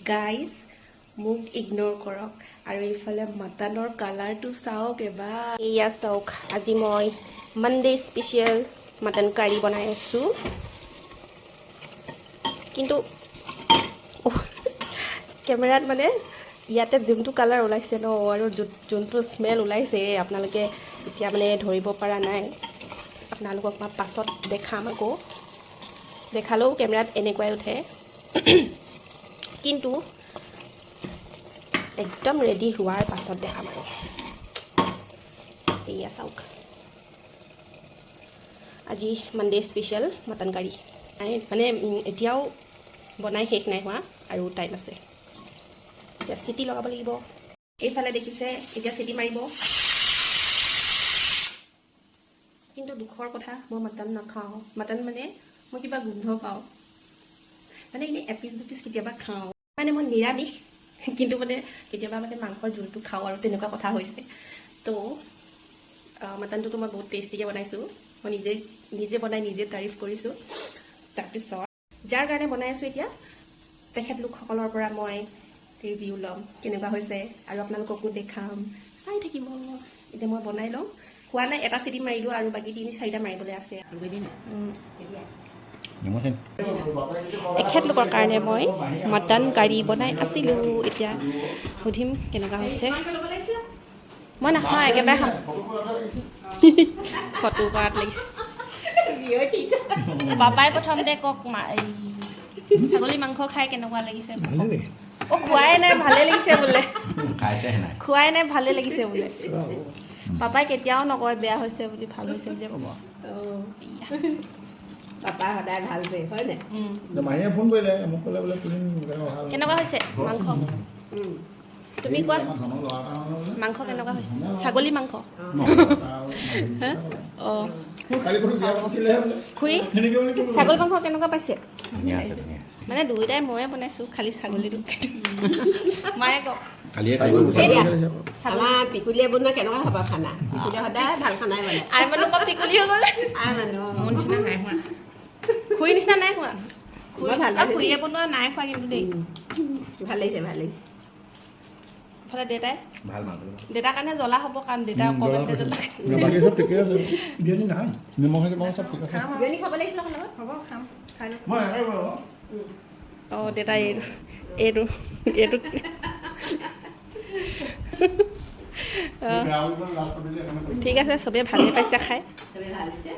guys মোক ignore কৰক আৰু এইফালে মাটনৰ কালাৰটো চাওক এবাৰ এয়া চাওক আজি মই মানডে স্পেচিয়েল মাটন কাৰী বনাই আছোঁ কিন্তু কেমেৰাত মানে ইয়াতে যোনটো কালাৰ ওলাইছে ন আৰু যোনটো স্মেল ওলাইছে আপোনালোকে এতিয়া মানে ধৰিব পৰা নাই আপোনালোকক মই পাছত দেখাম আকৌ দেখালেও কেমেৰাত এনেকুৱাই উঠে কিন্তু একদম ৰেডি হোৱাৰ পাছত দেখাম আৰু এয়া চাওক আজি মানডে স্পেচিয়েল মাটন কাৰী মানে এতিয়াও বনাই শেষ নাই হোৱা আৰু টাইম আছে এতিয়া চিটি লগাব লাগিব এইফালে দেখিছে এতিয়া চিটি মাৰিব কিন্তু দুখৰ কথা মই মাটন নাখাওঁ মাটন মানে মই কিবা গোন্ধ পাওঁ মানে এনেই এপিচ দুপিচ কেতিয়াবা খাওঁ মানে মই নিৰামিষ কিন্তু মানে কেতিয়াবা মানে মাংসৰ জোলটো খাওঁ আৰু তেনেকুৱা কথা হৈছে তো মাটনটোতো মই বহুত টেষ্টিকৈ বনাইছোঁ মই নিজে বনাই নিজে তাৰিফ কৰিছোঁ তাৰপিছত যাৰ কাৰণে বনাই আছোঁ এতিয়া তেখেতলোকসকলৰ পৰা মই ৰিভিউ ল'ম কেনেকুৱা হৈছে আৰু আপোনালোককো দেখাম চাই থাকিব এতিয়া মই বনাই লওঁ খোৱা নাই এটা চিটি মাৰিলোঁ আৰু বাকী 3-4টা মাৰিবলৈ আছে এখেতলোকৰ কাৰণে মই মাটন কাৰী বনাই আছিলোঁ এতিয়া সুধিম কেনেকুৱা হৈছে মই নাখাওঁ একেবাৰে খাম ফটো কৰাত লাগিছে পাপাই প্ৰথমতে কওক ছাগলী মাংস খাই কেনেকুৱা লাগিছে অ' খোৱাই নাই ভালে লাগিছে বোলে খোৱাই নাই ভালে লাগিছে বোলে পাপাই কেতিয়াও নকয় বেয়া হৈছে বুলি ভাল হৈছে বুলি ক'ব পাপা সদায় ভাল পায় হয় নাই মাহীয়ে ফোন কৰিলে মোক ক'লে বোলে কেনেকুৱা হৈছে মাংস তুমি কোৱা মাংস কেনেকুৱা হৈছে ছাগলী মাংস অঁ খুৰী ছাগলী মাংস কেনেকুৱা পাইছে মানে দুয়োটাই ময়ে বনাইছোঁ খালি ছাগলীটো মায়ে কওক আমাৰ পিকুলিয়ে বনোৱা কেনেকুৱা হ'ব খানা পিকুলিয়ে সদায় ভাল খানাই বনায় আই মানুহ পৰা পিকুলি হৈ গ'লে আই মানুহ মোৰ নিচিনা নাই হোৱা খুৰী নিচিনা নাই হোৱা খুৰীয়ে বনোৱা নাই খোৱা কিন্তু দেই ভাল লাগিছে ভাল লাগিছে ইফালে দেউতাই ভাল মাল দেউতাৰ কাৰণে জ্বলা হ'ব কাৰণ দেউতা অকণমানতে জ্বলা বাকী চব ঠিকে আছে বিৰিয়ানী নহয় নিমখ চব ঠিক আছে বিৰিয়ানী খাব লাগিছিলে লগত হ'ব খাম খাই লওঁ মই একাই বাৰু অঁ দেউতা এইটো ঠিক আছে চবেই ভালেই পাইছে খাই চবেই ভাল হৈছে